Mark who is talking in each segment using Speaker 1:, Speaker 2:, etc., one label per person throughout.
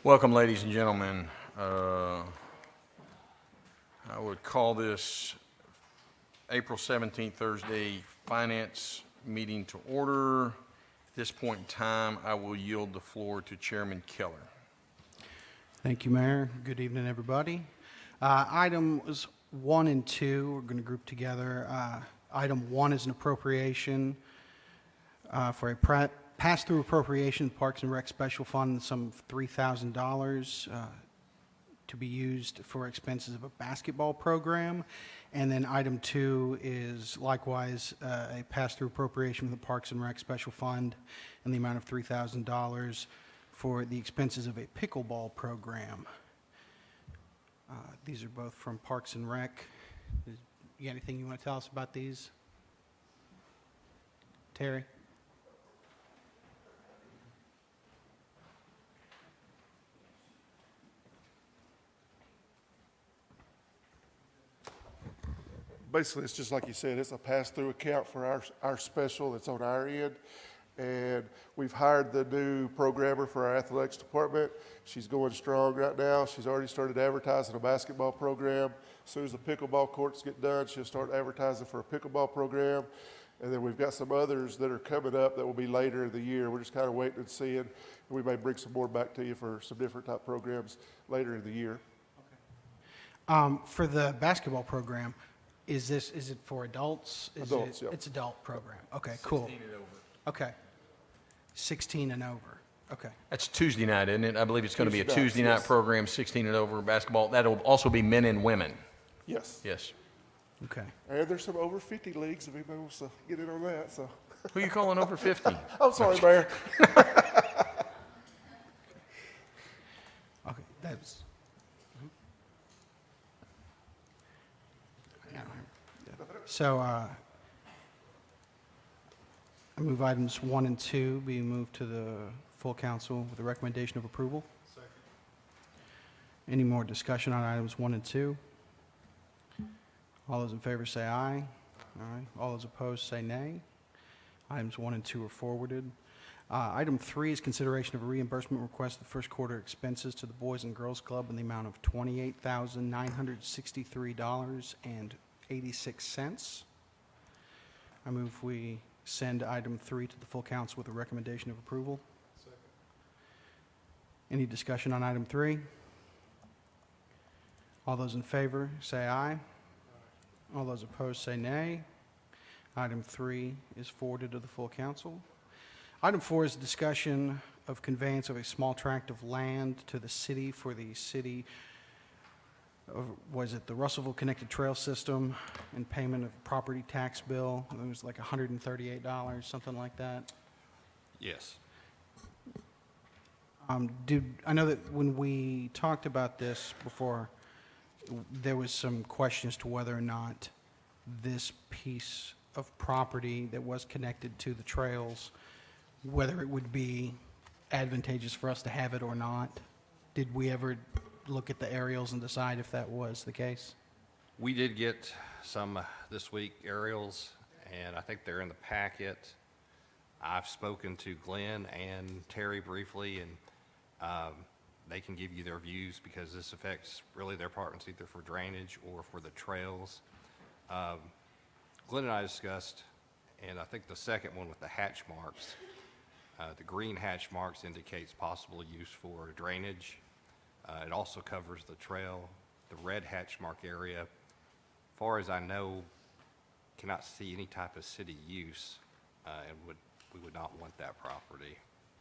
Speaker 1: Welcome, ladies and gentlemen. I would call this April 17th, Thursday, Finance meeting to order. At this point in time, I will yield the floor to Chairman Keller.
Speaker 2: Thank you, Mayor. Good evening, everybody. Items 1 and 2 we're going to group together. Item 1 is an appropriation for a pass-through appropriation, Parks and Rec Special Fund, in the sum of $3,000 to be used for expenses of a basketball program. And then item 2 is likewise a pass-through appropriation for the Parks and Rec Special Fund in the amount of $3,000 for the expenses of a pickleball program. These are both from Parks and Rec. You got anything you want to tell us about these? Terry?
Speaker 3: Basically, it's just like you said, it's a pass-through account for our special that's on our end. And we've hired the new programmer for our athletics department. She's going strong right now. She's already started advertising a basketball program. As soon as the pickleball courts get done, she'll start advertising for a pickleball program. And then we've got some others that are coming up that will be later in the year. We're just kind of waiting and seeing. We may bring some more back to you for some different type programs later in the year.
Speaker 2: Okay. For the basketball program, is it for adults?
Speaker 3: Adults, yeah.
Speaker 2: It's adult program. Okay, cool.
Speaker 1: 16 and over.
Speaker 2: Okay. 16 and over. Okay.
Speaker 1: That's Tuesday night, isn't it? I believe it's going to be a
Speaker 3: Tuesday nights,
Speaker 1: Tuesday night
Speaker 3: yes.
Speaker 1: program, 16 and over basketball. That'll also be men and women.
Speaker 3: Yes.
Speaker 1: Yes.
Speaker 2: Okay.
Speaker 3: And there's some over 50 leagues if anybody wants to get in on that. So,
Speaker 1: Who are you calling over 50?
Speaker 3: I'm sorry, Mayor.
Speaker 2: Okay. That's. Yeah. So, I move items 1 and 2 be moved to the full council with a recommendation of approval. Second. Any more discussion on items 1 and 2? All those in favor say aye. Aye. All those opposed say nay. Items 1 and 2 are forwarded. Item 3 is consideration of a reimbursement request of first quarter expenses to the Boys and Girls Club in the amount of $28,963.86. I move we send item 3 to the full council with a recommendation of approval. Second. Any discussion on item 3? All those in favor say aye. All those opposed say nay. Item 3 is forwarded to the full council. Item 4 is discussion of conveyance of a small tract of land to the city for the city of, the Russellville Connected Trail System and payment of property tax bill. It was like $138, something like that.
Speaker 4: Yes.
Speaker 2: I know that when we talked about this before, there was some question as to whether or not this piece of property that was connected to the trails, whether it would be advantageous for us to have it or not. Did we ever look at the aerials and decide if that was the case?
Speaker 4: We did get some this week aerials, and I think they're in the packet. I've spoken to Glenn and Terry briefly, and they can give you their views because this affects really their departments either for drainage or for the trails. Glenn and I discussed, and I think the second one with the hatch marks, the green hatch marks indicates possible use for drainage. It also covers the trail. The red hatch mark area, as far as I know, cannot see any type of city use, and we would not want that property.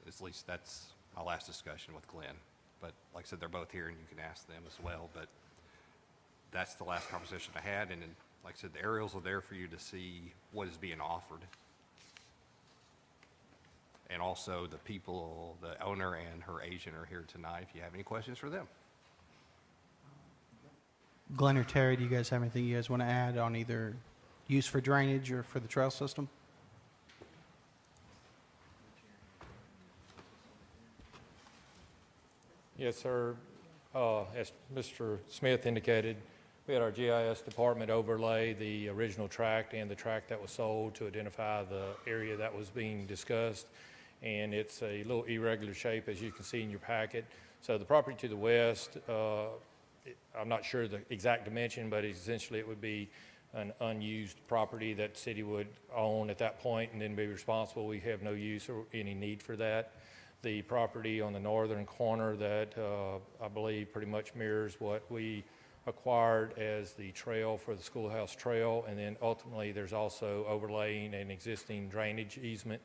Speaker 4: At least that's my last discussion with Glenn. But like I said, they're both here, and you can ask them as well. But that's the last conversation I had, and then, like I said, the aerials are there for you to see what is being offered. And also the people, the owner and her agent are here tonight if you have any questions for them.
Speaker 2: Glenn or Terry, do you guys have anything you guys want to add on either use for drainage or for the trail system?
Speaker 5: Yes, sir. As Mr. Smith indicated, we had our GIS department overlay the original tract and the tract that was sold to identify the area that was being discussed. And it's a little irregular shape, as you can see in your packet. So the property to the west, I'm not sure the exact dimension, but essentially it would be an unused property that the city would own at that point and then be responsible. We have no use or any need for that. The property on the northern corner that I believe pretty much mirrors what we acquired as the trail for the schoolhouse trail, and then ultimately there's also overlaying an existing drainage easement.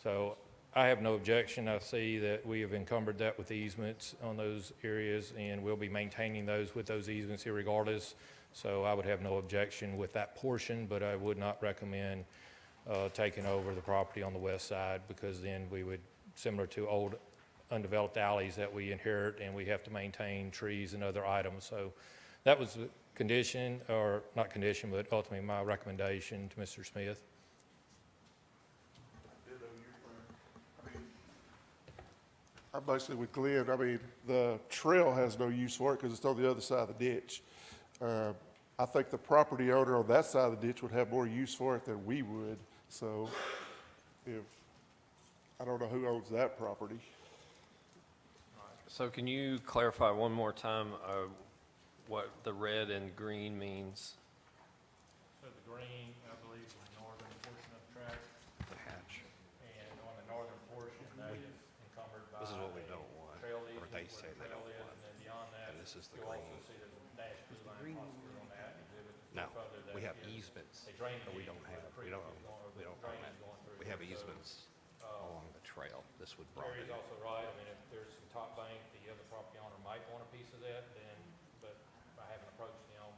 Speaker 5: So I have no objection. I see that we have encumbered that with easements on those areas, and we'll be maintaining those with those easements irregardless. So I would have no objection with that portion, but I would not recommend taking over the property on the west side, because then we would, similar to old undeveloped alleys that we inherit, and we have to maintain trees and other items. So that was the condition, or not condition, but ultimately my recommendation to Mr. Smith.
Speaker 3: I'm basically with Glenn. I mean, the trail has no use for it because it's on the other side of the ditch. I think the property owner on that side of the ditch would have more use for it than we would. So I don't know who owns that property.
Speaker 6: So can you clarify one more time what the red and green means?
Speaker 5: So the green, I believe, is the northern portion of the track,
Speaker 4: The hatch.
Speaker 5: and on the northern portion, that is encumbered by
Speaker 4: This is what we
Speaker 5: a
Speaker 4: don't want,
Speaker 5: trail
Speaker 4: or
Speaker 5: easement
Speaker 4: they
Speaker 5: where
Speaker 4: say
Speaker 5: the
Speaker 4: they
Speaker 5: trail
Speaker 4: don't
Speaker 5: is,
Speaker 4: want.
Speaker 5: and then beyond that,
Speaker 4: And this is the
Speaker 5: you'll also
Speaker 4: green.
Speaker 5: see the dash blue line possibly on that exhibit.
Speaker 4: No,
Speaker 5: further that
Speaker 4: we have
Speaker 5: is
Speaker 4: easements,
Speaker 5: a drainage
Speaker 4: but we don't
Speaker 5: easement
Speaker 4: have,
Speaker 5: where
Speaker 4: we
Speaker 5: the
Speaker 4: don't,
Speaker 5: creek is going, or
Speaker 4: we
Speaker 5: the
Speaker 4: don't
Speaker 5: drainage
Speaker 4: own
Speaker 5: is going through.
Speaker 4: We have
Speaker 5: So,
Speaker 4: easements along the trail. This would broaden
Speaker 5: Terry's
Speaker 4: it.
Speaker 5: also right. I mean, if there's some top bank, the other property owner might want a piece of that, then, but I haven't approached them.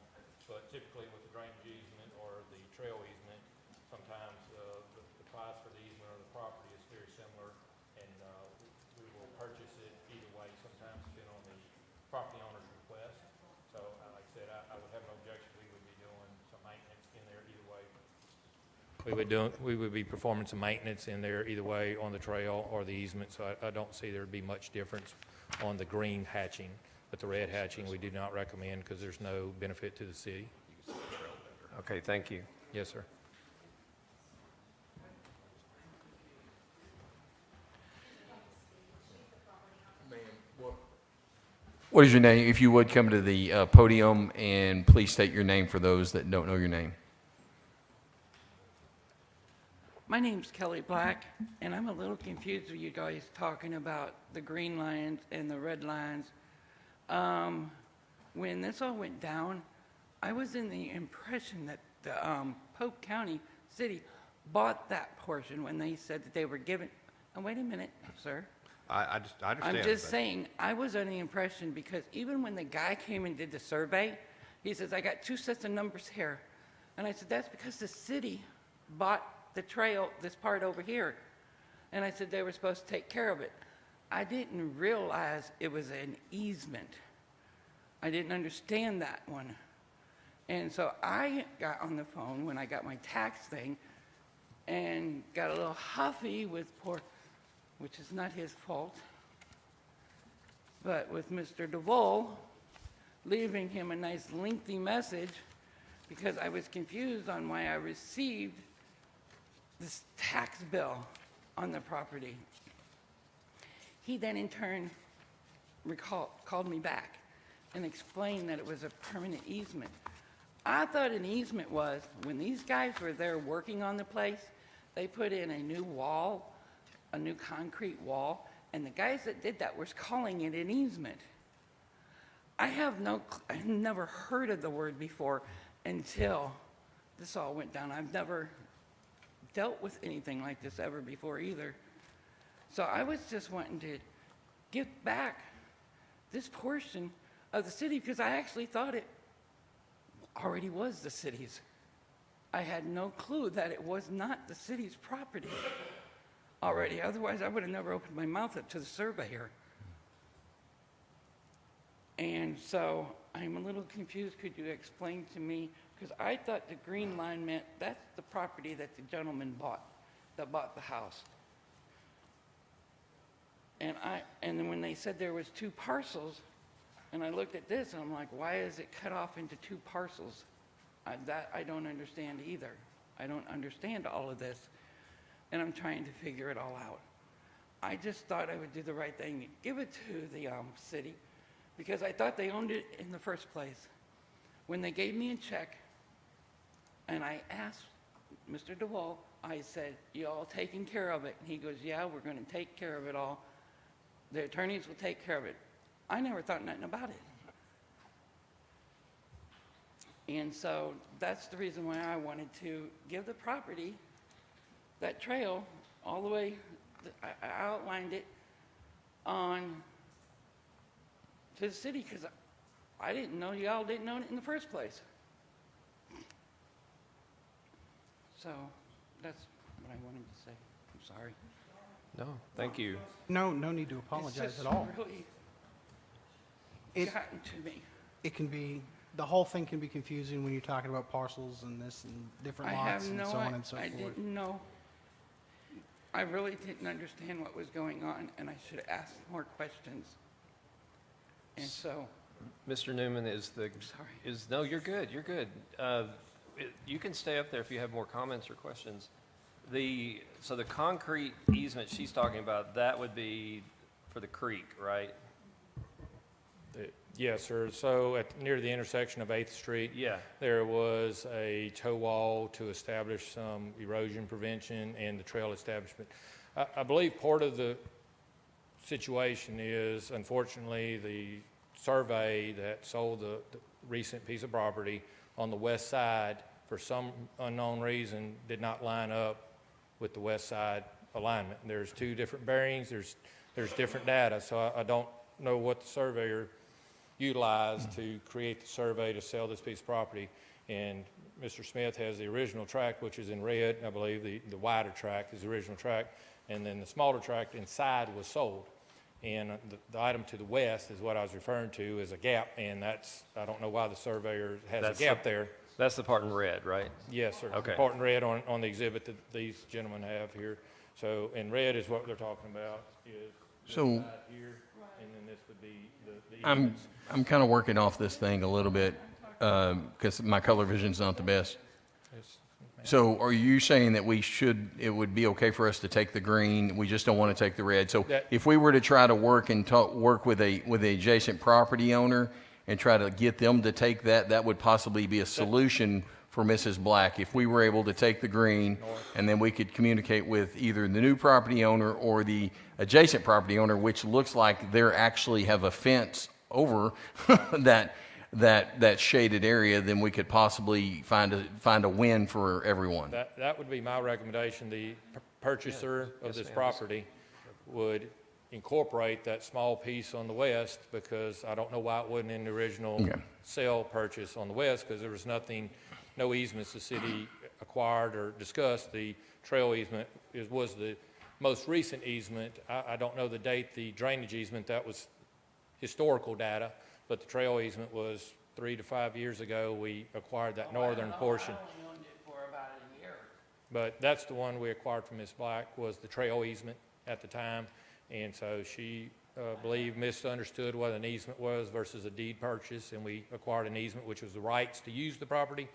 Speaker 5: But typically with the drainage easement or the trail easement, sometimes the price for the easement or the property is very similar, and we will purchase it either way, sometimes depending on the property owner's request. So like I said, I would have no objection. We would be doing some maintenance in there either way. We would be performing some maintenance in there either way on the trail or the easement, so I don't see there'd be much difference on the green hatching. But the red hatching, we do not recommend because there's no benefit to the city.
Speaker 6: Okay, thank you.
Speaker 5: Yes, sir.
Speaker 1: What is your name? If you would, come to the podium and please state your name for those that don't know your name.
Speaker 7: My name's Kelly Black, and I'm a little confused with you guys talking about the green lines and the red lines. When this all went down, I was in the impression that the Polk County City bought that portion when they said that they were giving. Oh, wait a minute, sir.
Speaker 4: I understand.
Speaker 7: I'm just
Speaker 4: but-
Speaker 7: saying, I was under the impression, because even when the guy came and did the survey, he says, I got 2 sets of numbers here. And I said, that's because the city bought the trail, this part over here. And I said they were supposed to take care of it. I didn't realize it was an easement. I didn't understand that one. And so I got on the phone when I got my tax thing and got a little huffy with poor, which is not his fault, but with Mr. DeVol, leaving him a nice lengthy message because I was confused on why I received this tax bill on the property. He then in turn called me back and explained that it was a permanent easement. I thought an easement was, when these guys were there working on the place, they put in a new wall, a new concrete wall, and the guys that did that were calling it an easement. I've never heard of the word before until this all went down. I've never dealt with anything like this ever before either. So I was just wanting to give back this portion of the city because I actually thought it already was the city's. I had no clue that it was not the city's property already. Otherwise, I would have never opened my mouth up to the surveyor. And so I'm a little confused. Could you explain to me? Because I thought the green line meant that's the property that the gentleman bought, that bought the house. And then when they said there was 2 parcels, and I looked at this and I'm like, why is it cut off into 2 parcels? That I don't understand either. I don't understand all of this, and I'm trying to figure it all out. I just thought I would do the right thing, give it to the city, because I thought they owned it in the first place. When they gave me a check, and I asked Mr. DeWalt, I said, "You all taking care of it?" And he goes, "Yeah, we're going to take care of it all. The attorneys will take care of it." I never thought nothing about it. And so that's the reason why I wanted to give the property, that trail, all the way, I outlined it on to the city, because I didn't know y'all didn't own it in the first place. So that's what I wanted to say. I'm sorry.
Speaker 6: No, thank you.
Speaker 2: No need to
Speaker 7: It's
Speaker 2: apologize
Speaker 7: just
Speaker 2: at all.
Speaker 7: really
Speaker 2: It,
Speaker 7: gotten to me.
Speaker 2: it can be, the whole thing can be confusing when you're talking about parcels and this and different
Speaker 7: I
Speaker 2: lots
Speaker 7: have
Speaker 2: and
Speaker 7: no,
Speaker 2: so on and so
Speaker 7: I
Speaker 2: forth.
Speaker 7: didn't know. I really didn't understand what was going on, and I should have asked more questions. And so,
Speaker 6: Mr. Newman,
Speaker 7: sorry.
Speaker 6: no, you're good, you're good. You can stay up there if you have more comments or questions. So the concrete easement she's talking about, that would be for the creek, right?
Speaker 5: Yes, sir. So near the intersection of 8th Street,
Speaker 6: Yeah.
Speaker 5: there was a toe wall to establish some erosion prevention and the trail establishment. I believe part of the situation is, unfortunately, the survey that sold the recent piece of property on the west side, for some unknown reason, did not line up with the west side alignment. There's two different bearings, there's different data, so I don't know what the surveyor utilized to create the survey to sell this piece of property. And Mr. Smith has the original tract, which is in red. I believe the wider tract is the original tract, and then the smaller tract inside was sold. And the item to the west is what I was referring to as a gap, and that's, I don't know why the surveyor has
Speaker 6: That's
Speaker 5: a gap there.
Speaker 6: That's the part in red, right?
Speaker 5: Yes, sir.
Speaker 6: Okay.
Speaker 5: Part in red on the exhibit that these gentlemen have here. So in red is what they're talking about, is this
Speaker 1: So-
Speaker 5: side here, and then this would be the easements.
Speaker 1: I'm kind of working off this thing a little bit, because my color vision's not the best.
Speaker 5: It's-
Speaker 1: So are you saying that it would be okay for us to take the green, we just don't want to take the red? So
Speaker 5: That-
Speaker 1: if we were to try to work with the adjacent property owner and try to get them to take that, that would possibly be a solution for Mrs. Black. If we were able to take the green, and then we could communicate with either the new property owner or the adjacent property owner, which looks like they're actually have a fence over that shaded area, then we could possibly find a win for everyone.
Speaker 5: That would be my recommendation. The purchaser of this property would incorporate that small piece on the west, because I don't know why it wasn't in the original
Speaker 1: Okay.
Speaker 5: sale purchase on the west, because there was nothing, no easements the city acquired or discussed. The trail easement was the most recent easement. I don't know the date, the drainage easement, that was historical data, but the trail easement was 3 to 5 years ago. We acquired that northern portion.
Speaker 7: I only owned it for about a year.
Speaker 5: But that's the one we acquired from Ms. Black, was the trail easement at the time. And so she, believed, misunderstood what an easement was versus a deed purchase, and we acquired an easement, which was the rights to use the property.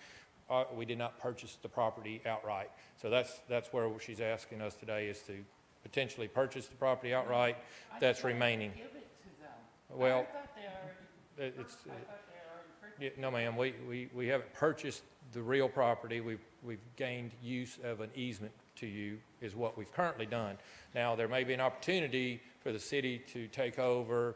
Speaker 5: We did not purchase the property outright. So that's where she's asking us today, is to potentially purchase the property outright that's remaining.
Speaker 7: Give it to them.
Speaker 5: Well,
Speaker 7: I thought they already,
Speaker 5: it's,
Speaker 7: I thought they already purchased.
Speaker 5: yeah, no, ma'am, we haven't purchased the real property. We've gained use of an easement to you, is what we've currently done. Now, there may be an opportunity for the city to take over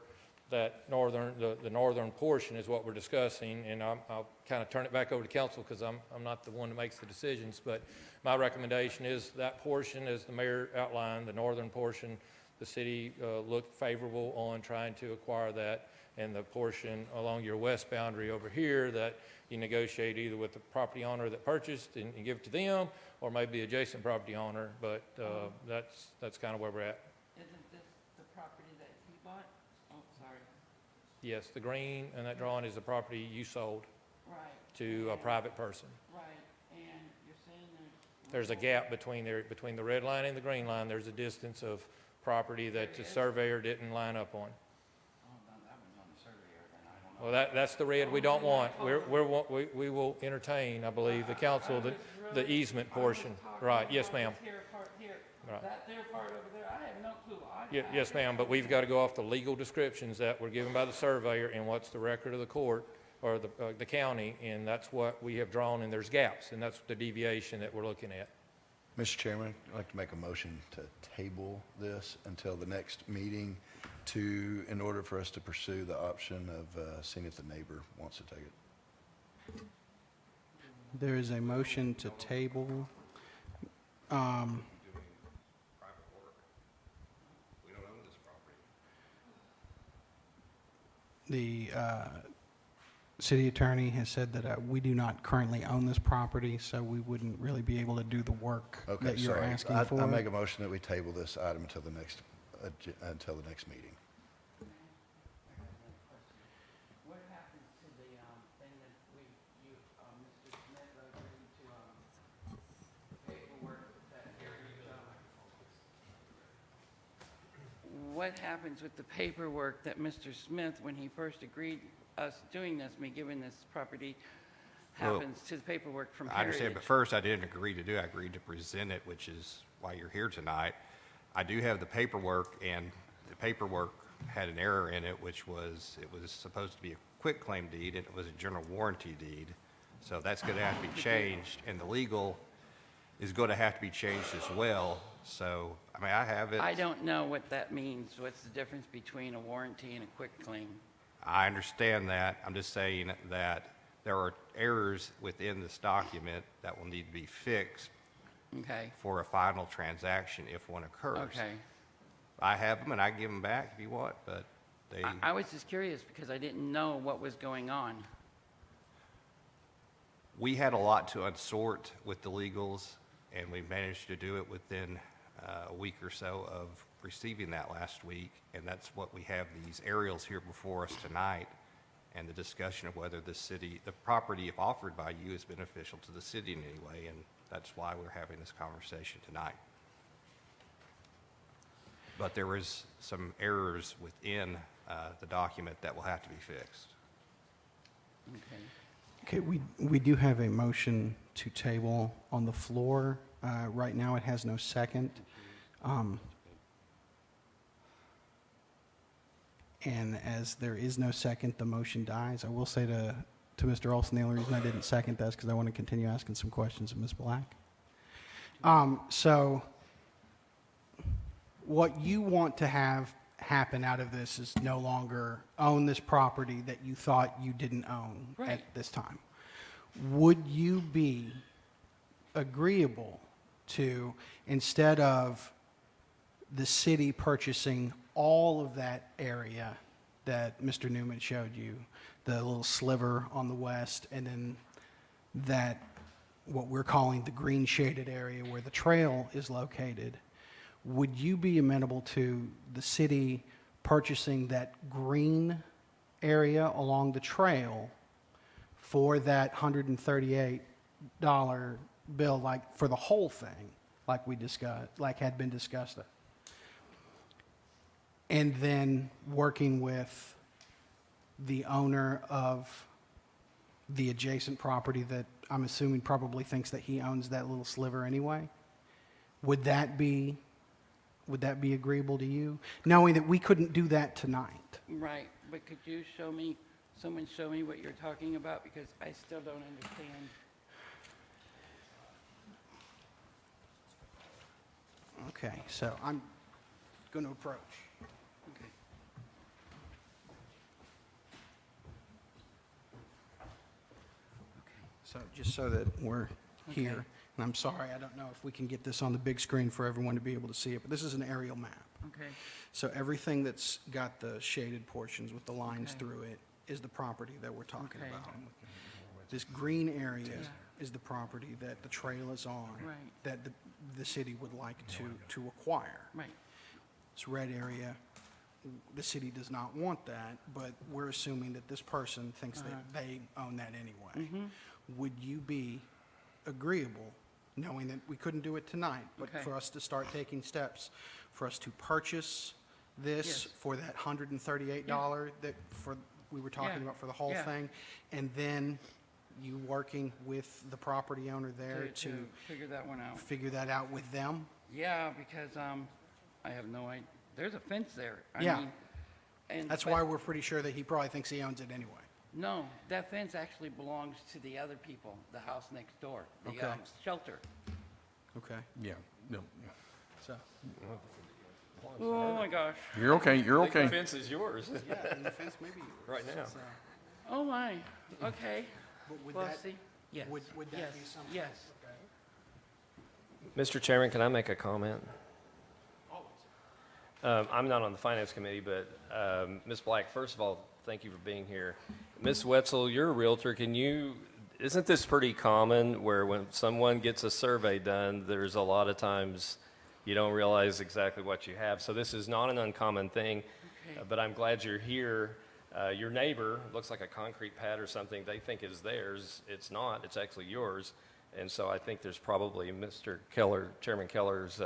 Speaker 5: that the northern portion is what we're discussing, and I'll kind of turn it back over to council, because I'm not the one that makes the decisions, but my recommendation is that portion, as the mayor outlined, the northern portion, the city looked favorable on trying to acquire that, and the portion along your west boundary over here that you negotiate either with the property owner that purchased and give it to them, or maybe the adjacent property owner, but that's kind of where we're at.
Speaker 7: Isn't this the property that he bought? Oh, sorry.
Speaker 5: Yes, the green and that drawing is the property you sold
Speaker 7: Right.
Speaker 5: to a private person.
Speaker 7: Right, and you're saying
Speaker 5: There's a gap between the red line and the green line. There's a distance of property that the surveyor didn't line up on.
Speaker 7: oh, that was on the surveyor, then I don't know.
Speaker 5: Well, that's the red we don't want. We will entertain, I believe, the council that the easement portion. Right, yes, ma'am.
Speaker 7: Here, part here.
Speaker 5: Right.
Speaker 7: That there part over there, I have no clue.
Speaker 5: Yes, ma'am, but we've got to go off the legal descriptions that were given by the surveyor and what's the record of the court or the county, and that's what we have drawn, and there's gaps, and that's the deviation that we're looking at.
Speaker 8: Mr. Chairman, I'd like to make a motion to table this until the next meeting in order for us to pursue the option of seeing if the neighbor wants to take it.
Speaker 2: There is a motion to table.
Speaker 4: Private work. We don't own this property.
Speaker 2: The city attorney has said that we do not currently own this property, so we wouldn't really be able to do the work
Speaker 8: Okay,
Speaker 2: that you're
Speaker 8: sorry.
Speaker 2: asking for.
Speaker 8: I make a motion that we table this item until the next meeting.
Speaker 7: What happens to the thing that Mr. Smith agreed to, paperwork that what happens with the paperwork that Mr. Smith, when he first agreed us doing this, me giving this property, happens to the paperwork from
Speaker 4: I understand, but
Speaker 7: Heritage?
Speaker 4: first, I didn't agree to do it. I agreed to present it, which is why you're here tonight. I do have the paperwork, and the paperwork had an error in it, which was, it was supposed to be a quitclaim deed, and it was a general warranty deed. So that's going to have to be changed, and the legal is going to have to be changed as well. So, I mean, I have it.
Speaker 7: I don't know what that means. What's the difference between a warranty and a quitclaim?
Speaker 4: I understand that. I'm just saying that there are errors within this document that will need to be fixed
Speaker 7: Okay,
Speaker 4: for a final transaction if one occurs.
Speaker 7: okay.
Speaker 4: I have them and I can give them back if you want, but they,
Speaker 7: I was just curious because I didn't know what was going on.
Speaker 4: we had a lot to unsort with the legals, and we managed to do it within a week or so of receiving that last week, and that's what we have these aerials here before us tonight, and the discussion of whether the property, if offered by you, is beneficial to the city in any way, and that's why we're having this conversation tonight. But there is some errors within the document that will have to be fixed.
Speaker 7: Okay.
Speaker 2: Okay, we do have a motion to table on the floor. Right now, it has no second. And as there is no second, the motion dies. I will say to Mr. Olson, the only reason I didn't second that is because I want to continue asking some questions of Ms. Black. So what you want to have happen out of this is no longer own this property that you thought you didn't own
Speaker 7: Right.
Speaker 2: at this time. Would you be agreeable to, instead of the city purchasing all of that area that Mr. Newman showed you, the little sliver on the west, and then that, what we're calling the green shaded area where the trail is located, would you be amenable to the city purchasing that green area along the trail for that $138 bill, like for the whole thing, like we discussed, like had been discussed? And then working with the owner of the adjacent property that I'm assuming probably thinks that he owns that little sliver anyway? Would that be agreeable to you, knowing that we couldn't do that tonight?
Speaker 7: Right, but could you someone show me what you're talking about, because I still don't understand.
Speaker 2: Okay, so I'm going to approach.
Speaker 7: Okay.
Speaker 2: So just so that we're here,
Speaker 7: Okay.
Speaker 2: and I'm sorry, I don't know if we can get this on the big screen for everyone to be able to see it, but this is an aerial map.
Speaker 7: Okay,
Speaker 2: So everything that's got the shaded portions with the lines
Speaker 7: Okay.
Speaker 2: through it is the property that we're talking
Speaker 7: Okay.
Speaker 2: about. This green area
Speaker 7: Yeah.
Speaker 2: is the property that the trail is on,
Speaker 7: Right.
Speaker 2: that the city would like to acquire.
Speaker 7: right,
Speaker 2: This red area, the city does not want that, but we're assuming that this person thinks
Speaker 7: Uh-huh.
Speaker 2: that they own that anyway.
Speaker 7: Mm-hmm.
Speaker 2: Would you be agreeable, knowing that we couldn't do it tonight, but
Speaker 7: Okay.
Speaker 2: for us to start taking steps, for us to purchase this
Speaker 7: Yes.
Speaker 2: for that $138 that we were talking
Speaker 7: Yeah.
Speaker 2: about for the whole
Speaker 7: Yeah.
Speaker 2: thing, and then you working with the property owner there to
Speaker 7: figure that one out.
Speaker 2: figure that out with them?
Speaker 7: Yeah, because I have no idea. There's a fence there.
Speaker 2: Yeah.
Speaker 7: I mean, and
Speaker 2: That's
Speaker 7: but
Speaker 2: why we're pretty sure that he probably thinks he owns it anyway.
Speaker 7: No, that fence actually belongs to the other people, the house next door, the
Speaker 2: Okay.
Speaker 7: shelter.
Speaker 2: Okay.
Speaker 1: Yeah, no,
Speaker 2: So,
Speaker 7: Oh my gosh.
Speaker 1: you're okay, you're
Speaker 6: I think the
Speaker 1: okay.
Speaker 6: fence is yours
Speaker 2: yeah, and the fence may be yours.
Speaker 6: right now.
Speaker 2: So,
Speaker 7: Oh my. Okay.
Speaker 2: but would
Speaker 7: Well,
Speaker 2: that,
Speaker 7: see. Yes.
Speaker 2: would that
Speaker 7: yes.
Speaker 2: be something?
Speaker 7: Yes.
Speaker 6: Mr. Chairman, can I make a comment? I'm not on the Finance Committee, but Ms. Black, first of all, thank you for being here. Ms. Wetzel, you're a Realtor. Isn't this pretty common where when someone gets a survey done, there's a lot of times you don't realize exactly what you have. So this is not an uncommon thing,
Speaker 7: Okay.
Speaker 6: but I'm glad you're here. Your neighbor, looks like a concrete pad or something, they think is theirs. It's not, it's actually yours. And so I think there's probably Mr. Keller, Chairman Keller's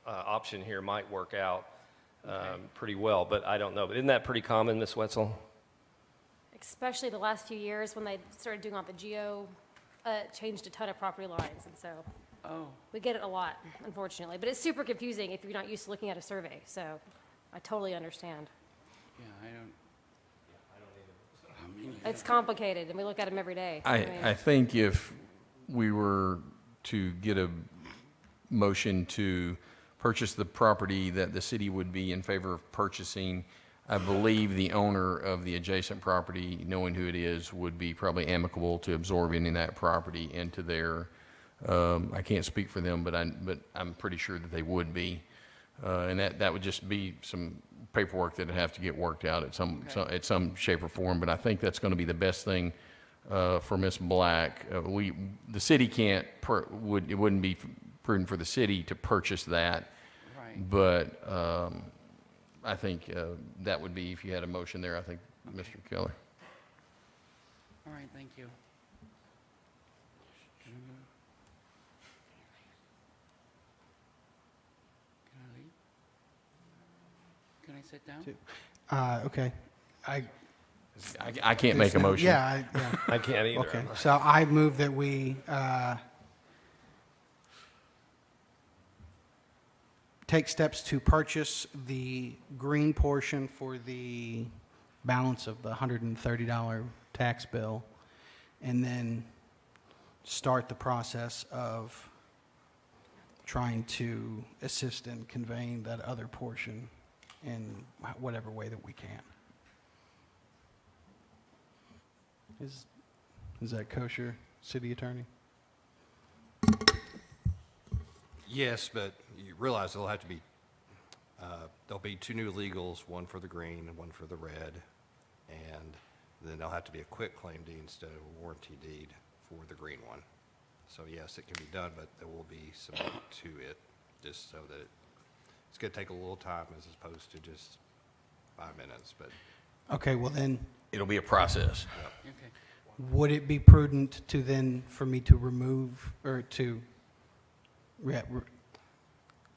Speaker 6: option here might work out pretty well, but I don't know. But isn't that pretty common, Ms. Wetzel?
Speaker 9: Especially the last few years when they started doing all the geo, changed a ton of property lines, and so
Speaker 7: Oh.
Speaker 9: we get it a lot, unfortunately. But it's super confusing if you're not used to looking at a survey, so I totally understand.
Speaker 7: Yeah, I don't. I mean,
Speaker 9: It's complicated, and we look at them every day.
Speaker 1: I
Speaker 9: mean,
Speaker 1: think if we were to get a motion to purchase the property that the city would be in favor of purchasing, I believe the owner of the adjacent property, knowing who it is, would be probably amicable to absorbing that property into their, I can't speak for them, but I'm pretty sure that they would be. And that would just be some paperwork that'd have to get worked out at some shape or form. But I think that's going to be the best thing for Ms. Black. The city can't, it wouldn't be prudent for the city to purchase that.
Speaker 7: Right.
Speaker 1: But I think that would be, if you had a motion there, I think, Mr. Keller.
Speaker 7: All right, thank you. Can I leave? Can I sit down?
Speaker 2: Okay.
Speaker 1: I can't make a motion.
Speaker 2: Yeah, yeah.
Speaker 6: I can't either.
Speaker 2: Okay, so I move that we take steps to purchase the green portion for the balance of the $130 tax bill, and then start the process of trying to assist in conveying that other portion in whatever way that we can. Is that kosher, city attorney?
Speaker 4: Yes, but you realize there'll have to be, there'll be two new legals, one for the green and one for the red. And then there'll have to be a quitclaim deed instead of a warranty deed for the green one. So yes, it can be done, but there will be some to it, just so that it's going to take a little time as opposed to just 5 minutes, but
Speaker 2: Okay, well then,
Speaker 1: It'll be a process.
Speaker 7: Okay.
Speaker 2: would it be prudent to then, for me to remove, or to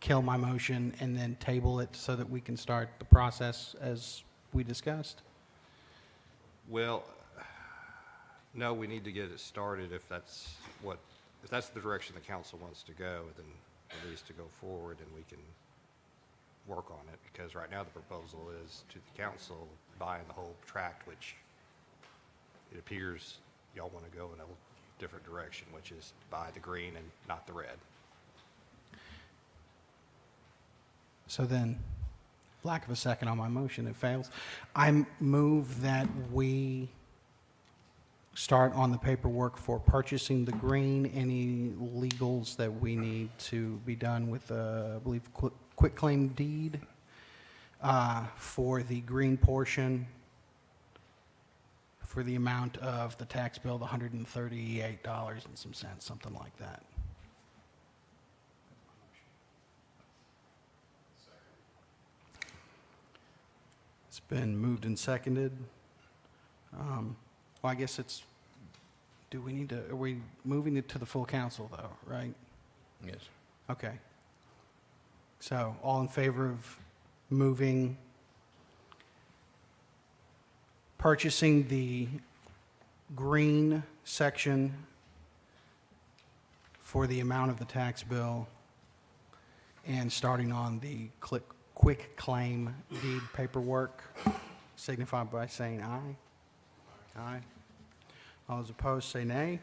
Speaker 2: kill my motion and then table it so that we can start the process as we discussed?
Speaker 4: well, no, we need to get it started if that's the direction the council wants to go, then at least to go forward and we can work on it, because right now the proposal is to the council buying the whole tract, which it appears y'all want to go in a different direction, which is buy the green and not the red.
Speaker 2: So then, lack of a second on my motion, it fails. I move that we start on the paperwork for purchasing the green, any legals that we need to be done with, I believe, quitclaim deed for the green portion for the amount of the tax bill, the $138 and some cents, something like that. It's been moved and seconded. Well, I guess it's, do we need to, are we moving it to the full council, though, right?
Speaker 1: Yes.
Speaker 2: Okay. So, all in favor of moving, purchasing the green section for the amount of the tax bill, and starting on the quick claim deed paperwork, signify by saying aye. Aye. All those opposed, say nay.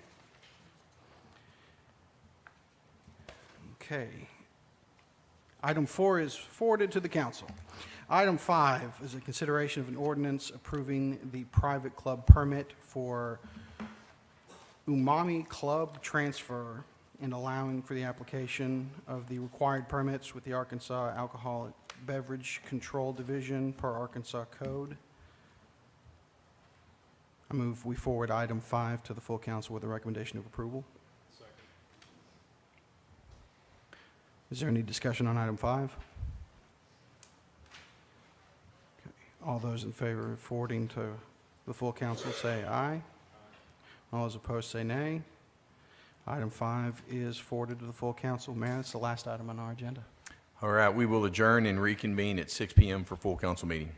Speaker 2: Okay. Item 4 is forwarded to the council. Item 5 is a consideration of an ordinance approving the private club permit for Umami Club transfer and allowing for the application of the required permits with the Arkansas Alcoholic Beverage Control Division per Arkansas Code. I move we forward item 5 to the full council with a recommendation of approval. Is there any discussion on item 5? Okay. All those in favor of forwarding to the full council say aye. All those opposed say nay. Item 5 is forwarded to the full council. Mayor, that's the last item on our agenda.
Speaker 1: All right, we will adjourn and reconvene at 6 PM for full council meeting.